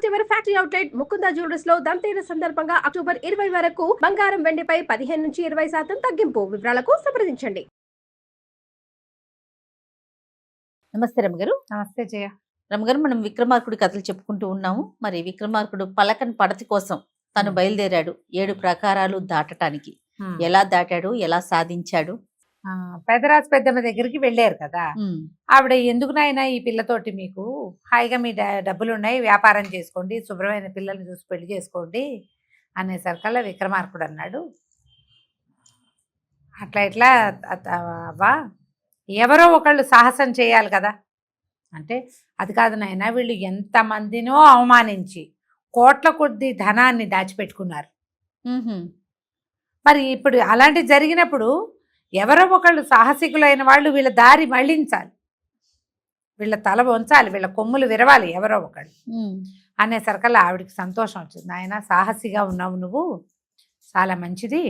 First ever factory outlet Mukunda jewellers లో దంతేరు సందర్భంగా October 20 వరకు బంగారం వెండిపై 15 నుంచి 20% తగ్గింపు. వివరాలకు సంప్రదించండి. నమస్తే రమగారు. నమస్తే జయ. రమగారు, మనం విక్రమార్కుడి కథలు చెప్పుకుంటూ ఉన్నాము. మరి విక్రమార్కుడు పలకన్ పడతి కోసం తను బయలుదేరాడు 7 ప్రాకారాలు దాటటానికి. ఎలా దాటాడు, ఎలా సాధించాడు? పెదరాజు పెద్దమ్మ దగ్గరికి వెళ్ళారు కదా. ఆవిడ ఎందుకు నాయనా ఈ పిల్లతోటి, మీకు హాయిగా మీ డబ్బులు ఉన్నాయి, వ్యాపారం చేసుకోండి, శుభ్రమైన పిల్లల్ని చూసి పెళ్లి చేసుకోండి అనేసరికల్లా విక్రమార్కుడు అన్నాడు, అట్లా ఇట్లా అవ్వా, ఎవరో ఒకళ్ళు సాహసం చేయాలి కదా అంటే, అది కాదు నాయన, వీళ్ళు ఎంతమందినో అవమానించి కోట్ల కొద్ది ధనాన్ని దాచిపెట్టుకున్నారు. మరి ఇప్పుడు అలాంటి జరిగినప్పుడు ఎవరో ఒకళ్ళు సాహసికులైన వాళ్ళు వీళ్ళ దారి మళ్ళించాలి, వీళ్ళ తల వంచాలి, వీళ్ళ కొమ్ములు విరవాలి ఎవరో ఒకళ్ళు అనేసరికల్లా ఆవిడికి సంతోషం వచ్చింది. నాయన సాహసిగా ఉన్నావు నువ్వు, చాలా మంచిది,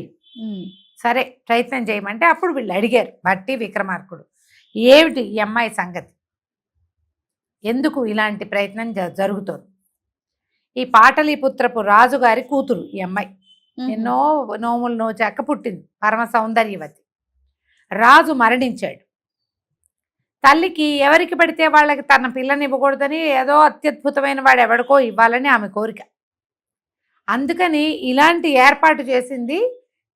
సరే ప్రయత్నం చేయమంటే అప్పుడు వీళ్ళు అడిగారు భట్టి విక్రమార్కుడు, ఏమిటి ఈ అమ్మాయి సంగతి, ఎందుకు ఇలాంటి ప్రయత్నం జరుగుతుంది? ఈ పాటలీపుత్రపు రాజుగారి కూతురు ఈ అమ్మాయి, ఎన్నో నోములు నోచాక పుట్టింది, పరమ సౌందర్యవతి. రాజు మరణించాడు. తల్లికి ఎవరికి పడితే వాళ్ళకి తన పిల్లని ఇవ్వకూడదని, ఏదో అత్యద్భుతమైన వాడు ఎవడికో ఇవ్వాలని ఆమె కోరిక. అందుకని ఇలాంటి ఏర్పాటు చేసింది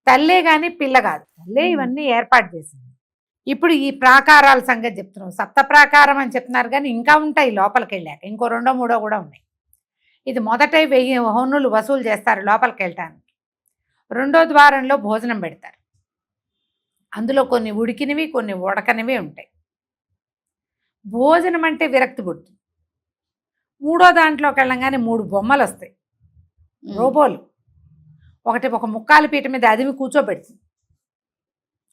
తల్లే కానీ పిల్ల కాదు, తల్లే ఇవన్నీ ఏర్పాటు చేసింది. ఇప్పుడు ఈ ప్రాకారాల సంగతి చెప్తున్నాం, 7 ప్రాకారం అని చెప్తున్నారు కానీ ఇంకా ఉంటాయి లోపలికి వెళ్ళాక, ఇంకో 2, 3 కూడా ఉన్నాయి. ఇది మొదట 1000 హోనులు వసూలు చేస్తారు లోపలికి వెళ్ళటానికి. 2వ ద్వారంలో భోజనం పెడతారు, అందులో కొన్ని ఉడికినవి కొన్ని ఉడకనివి ఉంటాయి. భోజనం అంటే విరక్తి పుడుతుంది. 3వ దాంట్లోకి వెళ్ళంగానే 3 బొమ్మలు వస్తాయి, రోబోలు. ఒకటి ఒక ముక్కాలి పీట మీద అదిమి కూర్చోబెడుతుంది,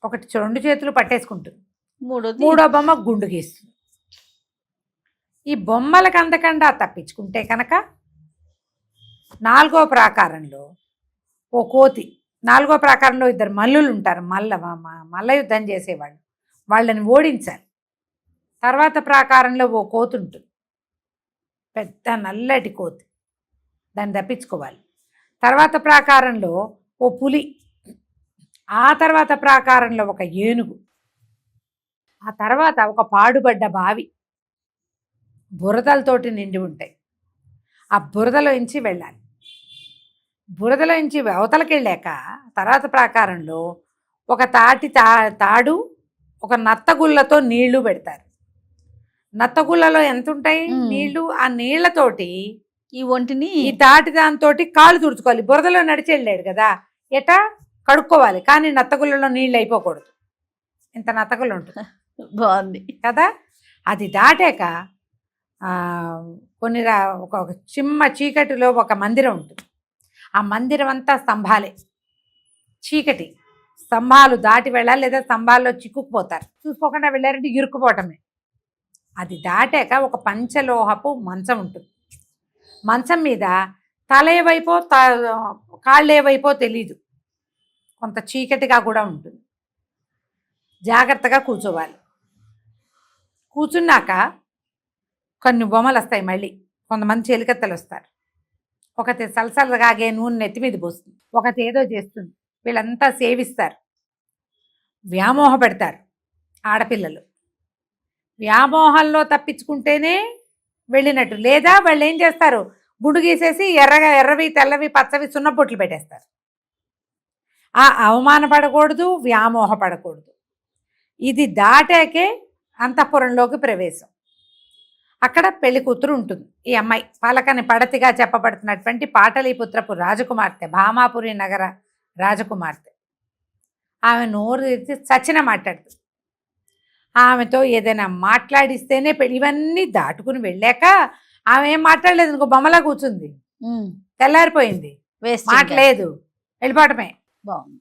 ఒకటి 2 చేతులు పట్టేసుకుంటుంది, 3వ బొమ్మ గుండు గీస్తుంది. ఈ బొమ్మలకు అందకుండా తప్పించుకుంటే కనుక 4వ ప్రాకారంలో ఓ కోతి, 4వ ప్రాకారంలో 2 మల్లులు ఉంటారు, మల్ల యుద్ధం చేసేవాళ్ళు, వాళ్ళని ఓడించాలి. తర్వాత ప్రాకారంలో ఓ కోతి ఉంటుంది, పెద్ద నల్లటి కోతి, దాన్ని తప్పించుకోవాలి. తర్వాత ప్రాకారంలో ఓ పులి, ఆ తర్వాత ప్రాకారంలో ఒక ఏనుగు, ఆ తర్వాత ఒక పాడుబడ్డ బావి, బురదలతోటి నిండి ఉంటాయి. ఆ బురదలోంచి వెళ్ళాలి. బురదలోంచి అవతలకి వెళ్ళాక తర్వాత ప్రాకారంలో ఒక తాడు, ఒక నత్తగుళ్ళతో నీళ్లు పెడతారు. నత్తగుళ్ళలో ఎంత ఉంటాయి నీళ్లు, ఆ నీళ్లతోటి ఈ ఒంటిని, ఈ తాటి దాంతో కాళ్ళు తుడుచుకోవాలి. బురదలో నడిచి వెళ్ళాడు కదా, ఎటా కడుక్కోవాలి, కానీ నత్తగుళ్ళలో నీళ్ళు అయిపోకూడదు. ఇంత నత్తగుళ్ళు ఉంటుంది, బాగుంది కదా. అది దాటాక ఒక చిమ్మ చీకటిలో ఒక మందిరం ఉంటుంది. ఆ మందిరం అంతా స్తంభాలే, చీకటి, స్తంభాలు దాటి వెళ్ళాలి, లేదా స్తంభాల్లో చిక్కుకుపోతారు. చూసుకోకుండా వెళ్ళారంటే ఇరుక్కుపోవటమే. అది దాటాక ఒక పంచలోహపు మంచం ఉంటుంది. మంచం మీద తల ఏవైపో కాళ్ళు ఏవైపో తెలీదు, కొంత చీకటిగా కూడా ఉంటుంది. జాగ్రత్తగా కూర్చోవాలి. కూర్చున్నాక కొన్ని బొమ్మలు వస్తాయి, మళ్ళీ కొంతమంది చెలికత్తలు వస్తారు. ఒకటి సలసలగాగే నూనె నెత్తి మీద పోస్తుంది, ఒకటి ఏదో చేస్తుంది. వీళ్ళంతా సేవిస్తారు, వ్యామోహ పెడతారు. ఆడపిల్లలు వ్యామోహంలో తప్పించుకుంటేనే వెళ్ళినట్టు, లేదా వాళ్ళు ఏం చేస్తారు, గుండు గీసేసి ఎర్రవి తెల్లవి పచ్చవి సున్నబొట్లు పెట్టేస్తారు. ఆ అవమానపడకూడదు, వ్యామోహ పడకూడదు. ఇది దాటాకే అంతఃపురంలోకి ప్రవేశం. అక్కడ పెళ్లి కూతురు ఉంటుంది. ఈ అమ్మాయి పలకని పడతిగా చెప్పబడుతున్నటువంటి పాటలీపుత్రపు రాజకుమార్తె, భామాపురి నగర రాజకుమార్తె. ఆమె నోరు తెరిచి చచ్చిన మాట్లాడుతుంది. ఆమెతో ఏదైనా మాట్లాడిస్తేనే పెళ్లి. ఇవన్నీ దాటుకుని వెళ్ళాక ఆమె ఏం మాట్లాడలేదు, ఇంకో బొమ్మలా కూర్చుంది, తెల్లారిపోయింది, మాట్లాడలేదు, వెళ్ళిపోవటమే. బాగుంది,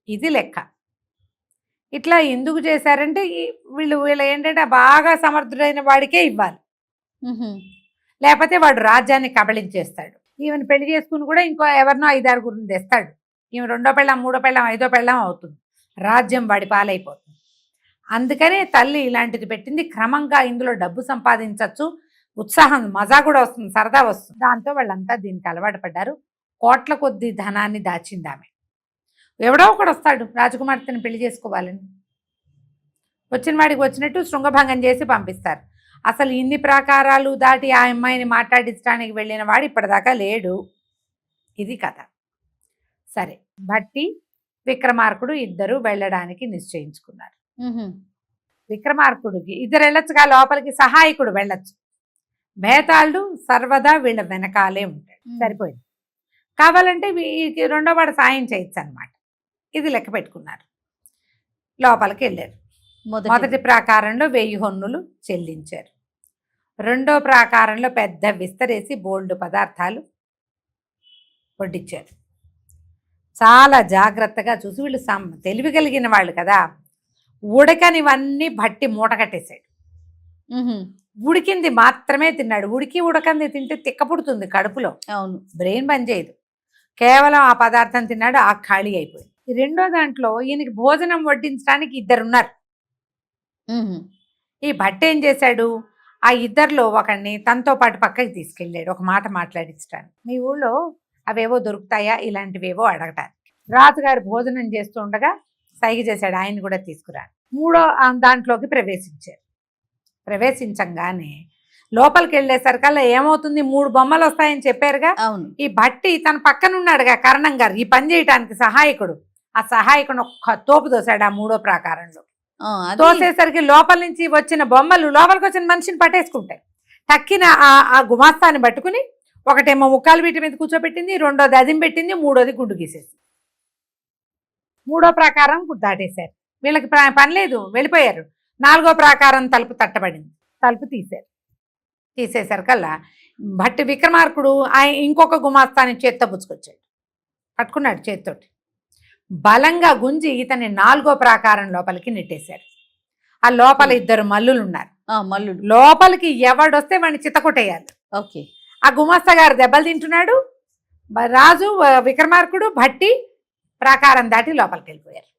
ఇది లెక్క. ఇట్లా ఎందుకు చేశారంటే వీళ్ళు ఏంటంటే బాగా సమర్థుడైన వాడికే ఇవ్వాలి, లేకపోతే వాడు రాజ్యాన్ని కబళించేస్తాడు. ఈమెను పెళ్లి చేసుకుని కూడా ఇంకో ఎవరినో 5, 6 తెస్తాడు. ఈమె 2వ పెళ్ళాం, 3వ పెళ్ళాం, 5వ పెళ్ళాం అవుతుంది. రాజ్యం వాడి పాలైపోతుంది. అందుకనే తల్లి ఇలాంటిది పెట్టింది. క్రమంగా ఇందులో డబ్బు సంపాదించవచ్చు, ఉత్సాహం, మజా కూడా వస్తుంది, సరదా వస్తుంది. దాంతో వాళ్ళంతా దీనికి అలవాటు పడ్డారు. కోట్ల కొద్ది ధనాన్ని దాచింది ఆమె. ఎవడో ఒకడు వస్తాడు రాజకుమార్తెని పెళ్లి చేసుకోవాలని, వచ్చిన వాడికి వచ్చినట్టు శృంగభంగం చేసి పంపిస్తారు. అసలు ఇన్ని ప్రాకారాలు దాటి ఆ అమ్మాయిని మాట్లాడించడానికి వెళ్ళిన వాడు ఇప్పటిదాకా లేడు. ఇది కథ. సరే, భట్టి విక్రమార్కుడు ఇద్దరు వెళ్ళడానికి నిశ్చయించుకున్నారు. విక్రమార్కుడికి ఇద్దరు వెళ్ళొచ్చుగా, లోపలికి సహాయకుడు వెళ్ళొచ్చు. బేతాళుడు సర్వదా వీళ్ళ వెనకాలే ఉంటాడు. సరిపోయింది. కావాలంటే వీరికి రెండో వాడు సాయం చేయొచ్చు అనమాట. ఇది లెక్క పెట్టుకున్నారు. లోపలికి వెళ్ళారు. మొదటి ప్రాకారంలో 1000 హొన్నులు చెల్లించారు. రెండో ప్రాకారంలో పెద్ద విస్తరేసి బోల్డ్ పదార్థాలు వడ్డించారు. చాలా జాగ్రత్తగా చూసి, వీళ్ళు తెలివి కలిగిన వాళ్ళు కదా, ఉడకనివన్నీ భట్టి మూట కట్టేశాడు. ఉడికింది మాత్రమే తిన్నాడు. ఉడకంది తింటే తిక్క పుడుతుంది కడుపులో. అవును, బ్రెయిన్ పని చేయదు. కేవలం ఆ పదార్థం తిన్నాడు, ఆ ఖాళీ అయిపోయింది. రెండో దాంట్లో ఈయనకి భోజనం వడ్డించడానికి ఇద్దరున్నారు. ఈ భట్టి ఏం చేశాడు, ఆ ఇద్దరిలో ఒకడిని తనతో పాటు పక్కకి తీసుకెళ్ళాడు, ఒక మాట మాట్లాడించడానికి. మీ ఊళ్ళో అవేవో దొరుకుతాయా ఇలాంటివేవో అడగటానికి. రాజుగారు భోజనం చేస్తూ ఉండగా సైగ చేశాడు, ఆయన కూడా తీసుకురా. మూడో దాంట్లోకి ప్రవేశించారు. ప్రవేశించంగానే లోపలికి వెళ్ళేసరికల్లా ఏమవుతుంది, 3 బొమ్మలు వస్తాయని చెప్పారుగా. అవును. ఈ భట్టి తన పక్కన ఉన్నాడుగా కర్ణం గారు, ఈ పని చేయడానికి సహాయకుడు. ఆ సహాయకుడు ఒక్క తోపు దోశాడు ఆ మూడో ప్రాకారంలో. తోసేసరికి లోపల నుంచి వచ్చిన బొమ్మలు లోపలికి వచ్చిన మనిషిని పట్టేసుకుంటాయి. తక్కిన ఆ గుమాస్తాన్ని పట్టుకుని ఒకటేమో ముక్కాలు వీటి మీద కూర్చోబెట్టింది, రెండోది అదిం పెట్టింది, మూడోది గుండు గీసేసి మూడో ప్రాకారం దాటేశారు. వీళ్ళకి పని లేదు, వెళ్ళిపోయారు. 4వ ప్రాకారం తలుపు తట్టబడింది. తలుపు తీసేసరికల్లా భట్టి విక్రమార్కుడు ఇంకొక గుమాస్తాని చేత్తో పుచ్చుకొచ్చాడు. పట్టుకున్నాడు చేత్తోటి. బలంగా గుంజి ఇతన్ని 4వ ప్రాకారం లోపలికి నెట్టేశారు. ఆ లోపల 2 మల్లులు ఉన్నారు. లోపలికి ఎవడొస్తే వాడిని చిత్తకొట్టేయాలి. ఓకే. ఆ గుమాస్తా గారు దెబ్బలు తింటున్నాడు. రాజు, విక్రమార్కుడు, భట్టి ప్రాకారం దాటి లోపలికి వెళ్ళిపోయారు.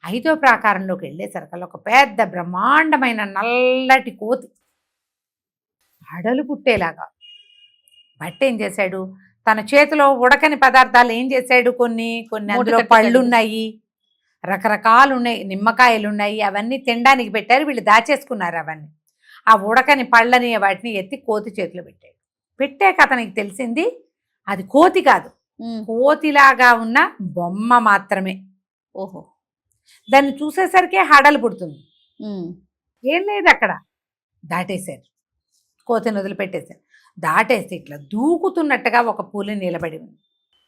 5వ ప్రాకారంలోకి వెళ్ళేసరికల్లా ఒక పెద్ద బ్రహ్మాండమైన నల్లటి కోతి అడలు పుట్టేలాగా. భట్టి ఏం చేశాడు, తన చేతిలో ఉడకని పదార్థాలు ఏం చేశాడు, కొన్ని అందులో పళ్ళు ఉన్నాయి, రకరకాలు ఉన్నాయి, నిమ్మకాయలు ఉన్నాయి, అవన్నీ తినడానికి పెట్టారు. వీళ్ళు దాచేసుకున్నారు అవన్నీ. ఆ ఉడకని పళ్ళని వాటిని ఎత్తి కోతి చేతిలో పెట్టాడు. పెట్టాక అతనికి తెలిసింది అది కోతి కాదు, కోతిలాగా ఉన్న బొమ్మ మాత్రమే. ఓహో. దాన్ని చూసేసరికే హడలు పుడుతుంది. ఏం లేదు అక్కడ. దాటేశారు, కోతిని వదిలిపెట్టేశారు. దాటేసి ఇట్లా దూకుతున్నట్టుగా ఒక పులి నిలబడి ఉంది.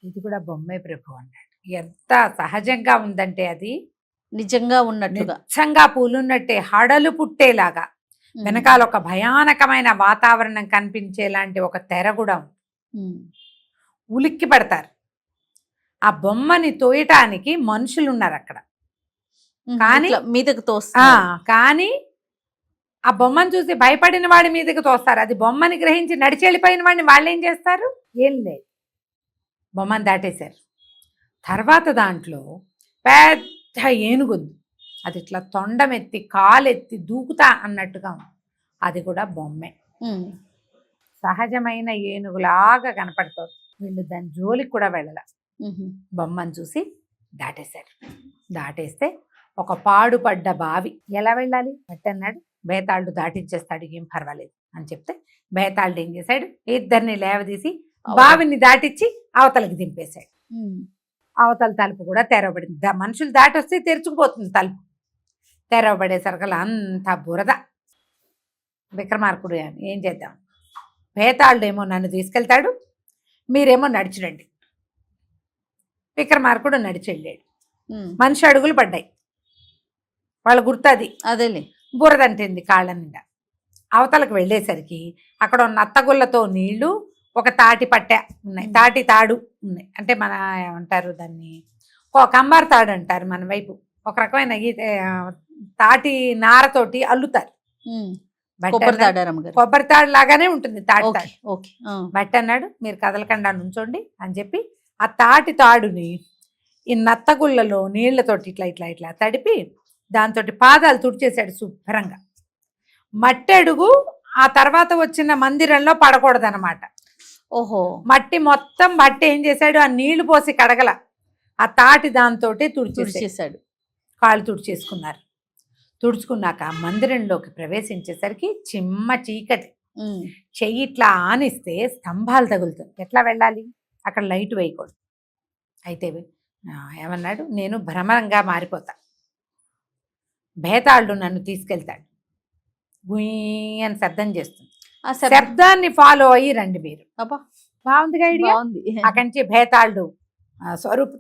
ఇది కూడా బొమ్మే ప్రభు అన్నాడు. ఎంత సహజంగా ఉందంటే అది నిజంగా ఉన్నట్టుగా, నిజంగా పూలున్నట్టే హడలు పుట్టేలాగా, వెనకాల ఒక భయానకమైన వాతావరణం కనిపించేలాంటి ఒక తెర కూడా ఉంది. ఉలిక్కి పడతారు. ఆ బొమ్మని తోయటానికి మనుషులు ఉన్నారు అక్కడ, కానీ మీదకి కానీ ఆ బొమ్మను చూసి భయపడిన వాడి మీదకి తోస్తారు. అది బొమ్మని గ్రహించి నడిచి వెళ్ళిపోయిన వాడిని వాళ్ళు ఏం చేస్తారు, ఏం లేదు, బొమ్మను దాటేశారు. తర్వాత దాంట్లో పెద్ద ఏనుగుంది. అది ఇట్లా తొండమెత్తి కాలెత్తి దూకుతా అన్నట్టుగా ఉంది. అది కూడా బొమ్మే, సహజమైన ఏనుగులాగా కనపడుతుంది. వీళ్ళు దాని జోలికి కూడా వెళ్ళాల. బొమ్మను చూసి దాటేశారు. దాటేస్తే ఒక పాడుపడ్డ బావి. ఎలా వెళ్ళాలి అన్నాడు. బేతాళుడు దాటించేస్తాడు, ఏం పర్వాలేదు అని చెప్తే బేతాళుడు ఏం చేశాడు, ఇద్దరిని లేవదీసి బావిని దాటించి అవతలకి దింపేశాడు. అవతల తలుపు కూడా తెరవబడింది. మనుషులు దాటి వస్తే తెరుచుకుపోతుంది తలుపు. తెరవబడేసరికల్లా అంతా బురద. విక్రమార్కుడు ఏం చేద్దాం, బేతాళుడేమో నన్ను తీసుకెళ్తాడు, మీరేమో నడిచిరండి. విక్రమార్కుడు నడిచి వెళ్ళాడు. మనిషి అడుగులు పడ్డాయి. వాళ్ళ గుర్తది అదేలే, బురదంటింది కాళ్ళ నిండా. అవతలకు వెళ్ళేసరికి అక్కడ నత్తగుళ్ళతో నీళ్లు, ఒక తాటి పట్టె ఉన్నాయి, తాటి తాడు ఉన్నాయి. అంటే మన ఏమంటారు దాన్ని, కంబార్ తాడు అంటారు మన వైపు. ఒక రకమైన తాటి నారతోటి అల్లుతారు. కొబ్బరి తాడు లాగానే ఉంటుంది తాటి తాడు. బట్టి అన్నాడు, మీరు కదలకుండా నుంచోండి అని చెప్పి ఆ తాటి తాడుని ఈ నత్తగుళ్ళలో నీళ్లతోటి ఇట్లా ఇట్లా ఇట్లా తడిపి దాంతో పాదాలు తుడిచేశాడు శుభ్రంగా. మట్టెడుగు ఆ తర్వాత వచ్చిన మందిరంలో పడకూడదనమాట. ఓహో. మట్టి మొత్తం బట్టి ఏం చేశాడు, ఆ నీళ్లు పోసి కడగల, ఆ తాటి దాంతోటి తుడిచేసాడు. కాళ్ళు తుడిచేసుకున్నారు. తుడుచుకున్నాక మందిరంలోకి ప్రవేశించేసరికి చిమ్మ చీకటి. చెయ్యి ఇట్లా ఆనిస్తే స్తంభాలు తగులుతుంది. ఎట్లా వెళ్ళాలి, అక్కడ లైట్ వేయకూడదు. అయితే ఏమన్నాడు, నేను భ్రమరంగా మారిపోతా, భేతాళుడు నన్ను తీసుకెళ్తాడు, గుయ్యి అని శబ్దం చేస్తుంది. ఆ శబ్దాన్ని ఫాలో అయ్యి రండి మీరు. బాగుందిగా ఐడియా. అక్కడి నుంచి భేతాళుడు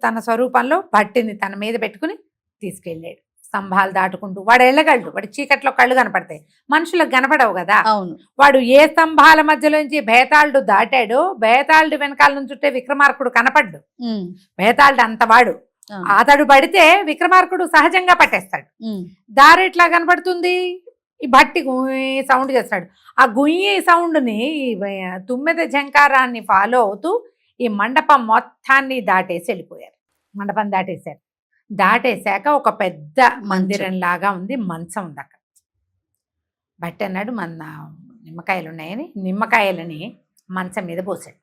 తన స్వరూపంలో భట్టిని తన మీద పెట్టుకుని తీసుకెళ్ళాడు. స్తంభాలు దాటుకుంటూ వాడు వెళ్ళగలడు, వాడి చీకట్లో కళ్ళు కనపడతాయి, మనుషులకు కనపడవు కదా. అవును. వాడు ఏ స్తంభాల మధ్యలోంచి భేతాళుడు దాటాడో, భేతాళుడు వెనకాల నుంచుంటే విక్రమార్కుడు కనపడ్డు. భేతాళుడు అంత వాడు, అతడు పడితే విక్రమార్కుడు సహజంగా పట్టేస్తాడు. దారి ఎట్లా కనపడుతుంది, ఈ భట్టి గుయ్యి సౌండ్ చేస్తాడు. ఆ గుయ్యి సౌండ్ని, తుమ్మెద జంకారాన్ని ఫాలో అవుతూ ఈ మండపం మొత్తాన్ని దాటేసి వెళ్ళిపోయారు. మండపం దాటేశారు. దాటేశాక ఒక పెద్ద మందిరం లాగా ఉంది, మంచం ఉంది అక్కడ. భట్టి అన్నాడు, మన నిమ్మకాయలు ఉన్నాయని నిమ్మకాయలని మంచం మీద పోసాడు.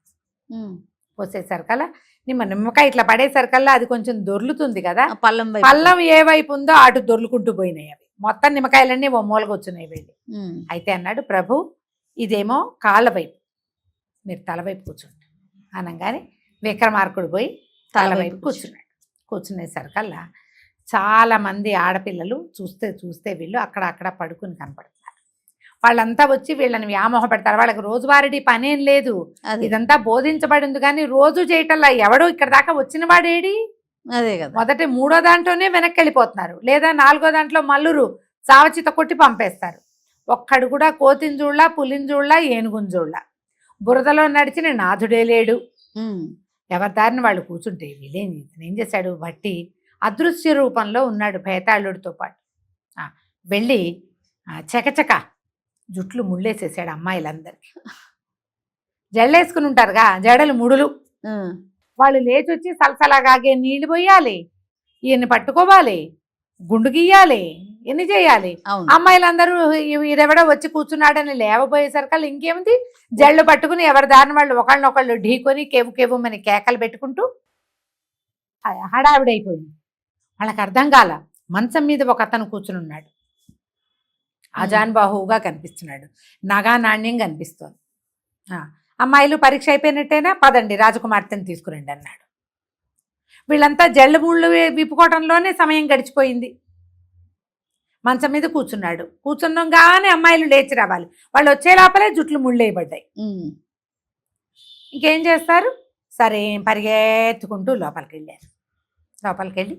పోసేసరికల్లా నిమ్మకాయ ఇట్లా పడేసరికల్లా అది కొంచెం దొర్లుతుంది కదా, పల్లం ఏ వైపు ఉందో అటు దొర్లుకుంటూ పోయినాయి. అవి మొత్తం నిమ్మకాయలన్నీ ఓ మూలగా వచ్చినాయి వెళ్ళి. అయితే అన్నాడు, ప్రభు ఇదేమో కాళ్ళ వైపు, మీరు తల వైపు కూర్చోండి అనగానే విక్రమార్కుడు పోయి తల వైపు కూర్చున్నాడు. కూర్చునేసరికల్లా చాలా మంది ఆడపిల్లలు చూస్తే వీళ్ళు అక్కడ పడుకుని కనపడుతున్నారు. వాళ్ళంతా వచ్చి వీళ్ళని వ్యామోహ పెడతారు. వాళ్ళకి రోజువారీ పనేం లేదు, ఇదంతా బోధించబడింది కానీ రోజు చేయటల్లా. ఎవడో ఇక్కడ దాకా వచ్చిన వాడేడి, అదే కదా. మొదటి 3వ దాంట్లోనే వెనక్కి వెళ్ళిపోతున్నారు, లేదా 4వ దాంట్లో మల్లురు సావచిత కొట్టి పంపేస్తారు. ఒక్కడు కూడా కోతిని చూడలా, పులిని చూడలా, ఏనుగుని చూడలా, బురదలో నడిచిన నాథుడే లేడు. ఎవరి దారిని వాళ్ళు కూర్చుంటే ఏం చేశాడు, భట్టి అదృశ్య రూపంలో ఉన్నాడు భేతాళుడితో పాటు. వెళ్ళి చకచక జుట్లు ముళ్ళేసేసాడు అమ్మాయిలందరికీ. జడలేసుకుని ఉంటారుగా, జడలు ముడులు. వాళ్ళు లేచి వచ్చి సలసలాగాగే నీళ్లు పోయాలి, ఈయన్ని పట్టుకోవాలి, గుండు గీయాలి, ఎన్ని చేయాలి. అమ్మాయిలందరూ ఇదెవడో వచ్చి కూర్చున్నాడని లేవబోయేసరికల్లా ఇంకేముంది, జళ్ళు పట్టుకుని ఎవరి దారిని వాళ్ళు ఒకళ్ళనొకళ్ళు ఢీకొని కేవుమని కేకలు పెట్టుకుంటూ హడావిడైపోయింది. వాళ్ళకి అర్థం కాల. మంచం మీద ఒక అతను కూర్చుని ఉన్నాడు, అజాన్బాహువుగా కనిపిస్తున్నాడు, నగా నాణ్యం కనిపిస్తోంది. అమ్మాయిలు పరీక్ష అయిపోయినట్టేనా, పదండి రాజకుమార్తెను తీసుకురండి అన్నాడు. వీళ్ళంతా జళ్ళు ముళ్ళు విప్పుకోవటంలోనే సమయం గడిచిపోయింది. మంచం మీద కూర్చున్నాడు. కూర్చున్నాగానే అమ్మాయిలు లేచి రావాలి, వాళ్ళు వచ్చే లోపలే జుట్లు ముళ్ళేయబడ్డాయి. ఇంకేం చేస్తారు, సరే పరిగెత్తుకుంటూ లోపలికి వెళ్ళారు. లోపలికి వెళ్ళి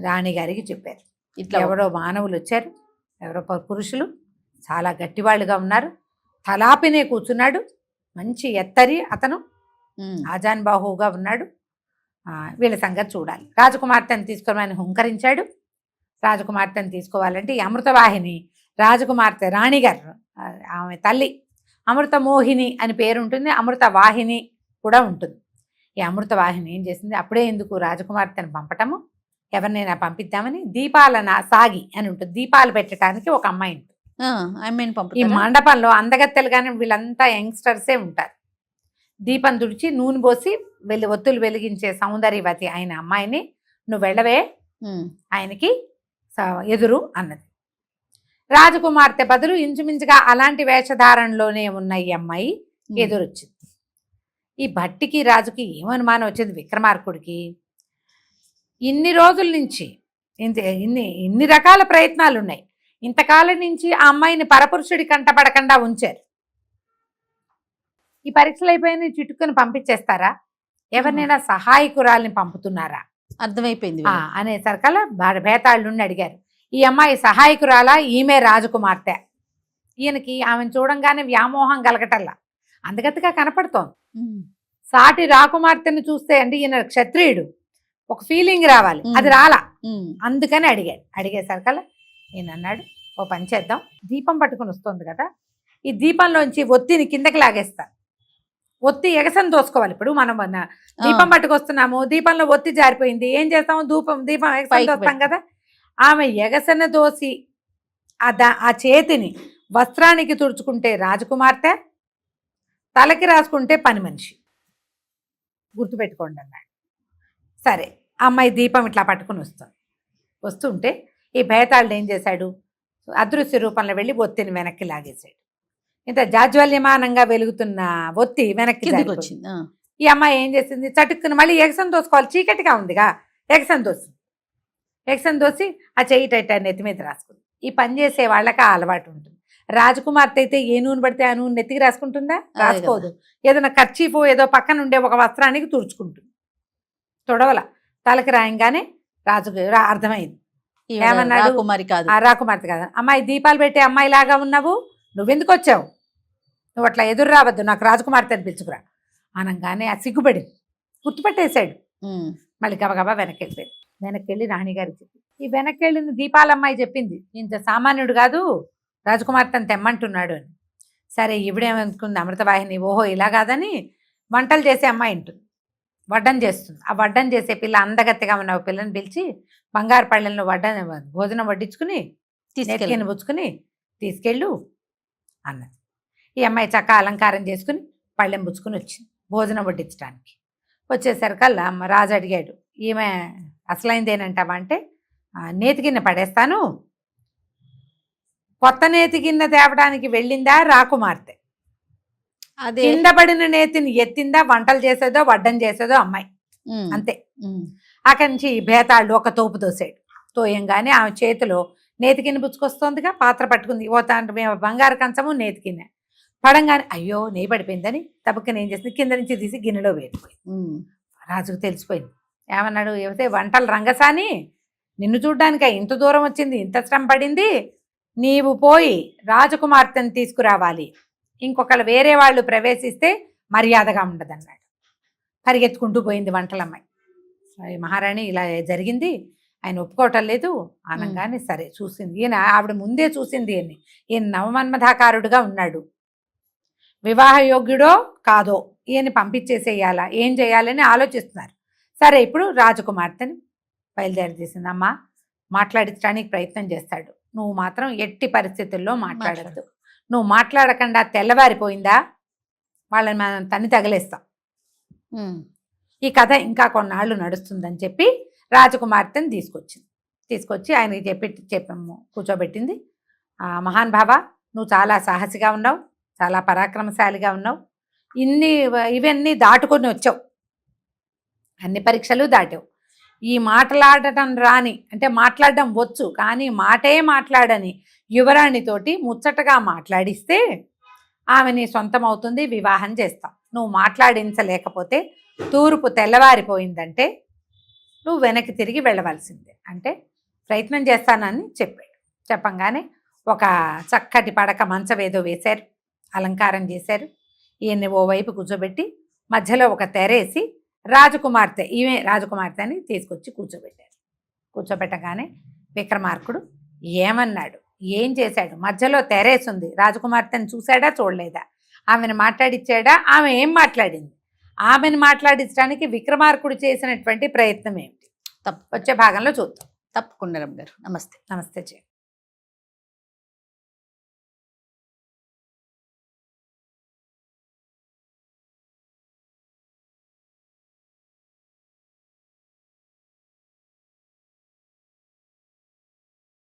రాణిగారికి చెప్పారు, ఇట్లా ఎవరో మానవులు వచ్చారు, ఎవరో పురుషులు చాలా గట్టివాళ్ళుగా ఉన్నారు, తలాపినే కూర్చున్నాడు, మంచి ఎత్తరి అతను, ఆజాన్బాహువుగా ఉన్నాడు, వీళ్ళ సంగతి చూడాలి. రాజకుమార్తెను తీసుకోమని హుంకరించాడు. రాజకుమార్తెను తీసుకోవాలంటే ఈ అమృతవాహిని రాజకుమార్తె రాణిగారు, ఆమె తల్లి అమృతమోహిని అని పేరు ఉంటుంది, అమృతవాహిని కూడా ఉంటుంది. ఈ అమృతవాహిని ఏం చేసింది, అప్పుడే ఎందుకు రాజకుమార్తెను పంపటము, ఎవరినైనా పంపిద్దామని దీపాలన సాగి అని ఉంటుంది, దీపాలు పెట్టడానికి ఒక అమ్మాయి ఉంటుంది. ఈ మండపంలో అందగత్తెలు కానీ వీళ్ళంతా యంగ్స్టర్సే ఉంటారు. దీపం తుడిచి నూనె పోసి ఒత్తులు వెలిగించే సౌందర్యవతి అయిన అమ్మాయిని, నువ్వు వెళ్ళవే ఆయనకి ఎదురు అన్నది. రాజకుమార్తె బదులు ఇంచుమించుగా అలాంటి వేషధారణలోనే ఉన్న ఈ అమ్మాయి ఎదురొచ్చింది. ఈ భట్టికి రాజుకి ఏమనుమానం వచ్చింది, విక్రమార్కుడికి ఇన్ని రోజుల నుంచి ఇన్ని రకాల ప్రయత్నాలు ఉన్నాయి, ఇంతకాలం నుంచి ఆ అమ్మాయిని పరపురుషుడి కంటపడకుండా ఉంచారు. ఈ పరీక్షలు అయిపోయిన చిటుకుని పంపించేస్తారా, ఎవరినైనా సహాయకురాల్ని పంపుతున్నారా, అర్థమైపోయింది అనేసరికల్లా భేతాళుడిని అడిగారు, ఈ అమ్మాయి సహాయకురాలా, ఈమె రాజకుమార్తె. ఈయనకి ఆమెను చూడంగానే వ్యామోహం కలగటల్లా, అందగతిగా కనపడుతోంది. సాటి రాకుమార్తెను చూస్తే అంటే ఈయన క్షత్రియుడు, ఒక ఫీలింగ్ రావాలి, అది రాలా. అందుకని అడిగేసరికల్లా ఈయన అన్నాడు, ఓ పని చేద్దాం, దీపం పట్టుకుని వస్తుంది కదా, ఈ దీపంలోంచి ఒత్తిని కిందకి లాగేస్తాను, ఒత్తి ఎగసని దోసుకోవాలి. ఇప్పుడు మనం దీపం పట్టుకొస్తున్నాము, దీపంలో ఒత్తి జారిపోయింది, ఏం చేస్తాము, దీపం ఎగసని దోస్తాం కదా, ఆమె ఎగసన దోసి ఆ చేతిని వస్త్రానికి తుడుచుకుంటే రాజకుమార్తె, తలకి రాసుకుంటే పని మనిషి. గుర్తుపెట్టుకోండి అన్నాడు. సరే, అమ్మాయి దీపం ఇట్లా పట్టుకుని వస్తుంటే ఈ భేతాళుడు ఏం చేశాడు, అదృశ్య రూపంలో వెళ్ళి ఒత్తిని వెనక్కి లాగేశాడు. ఇంత జాజ్వల్యమానంగా వెలుగుతున్న ఒత్తి వెనక్కి కిందికి వచ్చింది. ఈ అమ్మాయి ఏం చేసింది, చటుక్కుని మళ్ళీ ఎగసం దోసుకోవాలి, చీకటిగా ఉందిగా, ఎగసం దోసి ఆ చెయ్యి టైట్ నెత్తి మీద రాసుకుంది. ఈ పని చేసే వాళ్ళకి ఆ అలవాటు ఉంటుంది. రాజకుమార్తె అయితే ఏ నూనె పడితే ఆ నూనె నెత్తికి రాసుకుంటుందా? రాసుకోదు. ఏదైనా కర్చీఫో ఏదో పక్కన ఉండే ఒక వస్త్రానికి తుడుచుకుంటుంది. తొడవల తలకి రాయంగానే రాజుకు అర్థమైంది. ఏమన్నాడు, రాకుమార్తె కాదు, అమ్మాయి దీపాలు పెట్టే అమ్మాయి లాగా ఉన్నావు, నువ్వెందుకు వచ్చావు, నువ్వు అట్లా ఎదురు రావద్దు, నాకు రాజకుమార్తె అని పిలుచుకురా అనగానే ఆ సిగ్గుపడింది, గుర్తుపెట్టేశాడు. మళ్ళీ గబగబా వెనక్కి వెళ్ళి రాణిగారికి చెప్పి, ఈ వెనక్కి వెళ్ళిన దీపాలమ్మాయి చెప్పింది, ఇంత సామాన్యుడు కాదు, రాజకుమార్తెను తెమ్మంటున్నాడు అని. సరే, ఇవిడేమనుకుంది అమృతవాహిని, ఓహో ఇలా కాదని వంటలు చేసే అమ్మాయి ఉంటుంది, వడ్డం చేస్తుంది. ఆ వడ్డం చేసే పిల్ల అందగత్తెగా ఉన్న పిల్లని పిలిచి బంగారు పళ్ళెంలో భోజనం వడ్డించుకుని నెత్తిని పుచ్చుకుని తీసుకెళ్ళు అన్నది. ఈ అమ్మాయి చక్క అలంకారం చేసుకుని పళ్ళెం పుచ్చుకుని వచ్చింది భోజనం వడ్డించడానికి. వచ్చేసరికల్లా రాజు అడిగాడు, ఈమె అసలైందేనంటావా అంటే, నేతి గిన్నె పడేస్తాను, కొత్త నేతి గిన్నె తేవడానికి వెళ్ళిందా రాకుమార్తె, కింద పడిన నేతిని ఎత్తిందా వంటలు చేసేదో వడ్డం చేసేదో అమ్మాయి, అంతే. అక్కడి నుంచి భేతాళ్ళు ఒక తోపు తోసాడు. తోయంగానే ఆమె చేతిలో నేతి గిన్నె పుచ్చుకొస్తోందిగా, పాత్ర పట్టుకుంది. ఓ తండ్రి బంగారు కంచము నేతి గిన్నె పడంగానే అయ్యో నెయ్యి పడిపోయిందని తప్పకని ఏం చేసింది, కింద నుంచి తీసి గిన్నెలో వేడిపోయింది. రాజుకు తెలిసిపోయింది. ఏమన్నాడు, ఏమైతే వంటలు రంగసాని, నిన్ను చూడ్డానికి ఇంత దూరం వచ్చింది, ఇంత శ్రమ పడింది, నీవు పోయి రాజకుమార్తెను తీసుకురావాలి, ఇంకొకళ్ళు వేరే వాళ్ళు ప్రవేశిస్తే మర్యాదగా ఉండదన్నాడు. పరిగెత్తుకుంటూ పోయింది వంటలమ్మాయి. మహారాణి ఇలా జరిగింది, ఆయన ఒప్పుకోవటం లేదు అనగానే సరే చూసింది. ఈయన ఆవిడ ముందే చూసింది, ఈయన నవమన్మధాకారుడుగా ఉన్నాడు, వివాహయోగ్యుడో కాదో ఈయన్ని పంపించేసేయాలా, ఏం చేయాలని ఆలోచిస్తున్నారు. సరే, ఇప్పుడు రాజకుమార్తెని బయలుదేరి తీసింది. అమ్మ మాట్లాడించడానికి ప్రయత్నం చేస్తాడు, నువ్వు మాత్రం ఎట్టి పరిస్థితుల్లో మాట్లాడద్దు, నువ్వు మాట్లాడకుండా తెల్లవారిపోయిందా వాళ్ళని మనం తన్ని తగిలేస్తాం, ఈ కథ ఇంకా కొన్నాళ్ళు నడుస్తుందని చెప్పి రాజకుమార్తెని తీసుకొచ్చి ఆయనకి చెప్పాము, కూర్చోబెట్టింది. మహాన్ భావ, నువ్వు చాలా సాహసిగా ఉన్నావు, చాలా పరాక్రమశాలిగా ఉన్నావు, ఇవన్నీ దాటుకొని వచ్చావు, అన్ని పరీక్షలు దాటావు. ఈ మాట్లాడటం రాని అంటే మాట్లాడడం వచ్చు కానీ మాటే మాట్లాడని యువరాణితోటి ముచ్చటగా మాట్లాడిస్తే ఆమె నీ సొంతం అవుతుంది, వివాహం చేస్తాం. నువ్వు మాట్లాడించలేకపోతే తూర్పు తెల్లవారిపోయిందంటే నువ్వు వెనక్కి తిరిగి వెళ్ళవలసిందే అంటే ప్రయత్నం చేస్తానని చెప్పాడు. చెప్పంగానే ఒక చక్కటి పడక మంచం ఏదో వేశారు, అలంకారం చేశారు. ఈయన్ని ఓవైపు కూర్చోబెట్టి మధ్యలో ఒక తెరేసి రాజకుమార్తె, ఈమె రాజకుమార్తె అని తీసుకొచ్చి కూర్చోబెట్టారు. కూర్చోబెట్టగానే విక్రమార్కుడు ఏమన్నాడు, ఏం చేశాడు, మధ్యలో తెరేసుంది, రాజకుమార్తెని చూశాడా చూడలేదా, ఆమెను మాట్లాడిచ్చాడా, ఆమె ఏం మాట్లాడింది, ఆమెను మాట్లాడించడానికి విక్రమార్కుడు చేసినటువంటి ప్రయత్నం ఏమిటి, వచ్చే భాగంలో చూద్దాం. తప్పకుండా రమ్య గారు. నమస్తే. నమస్తే జయ.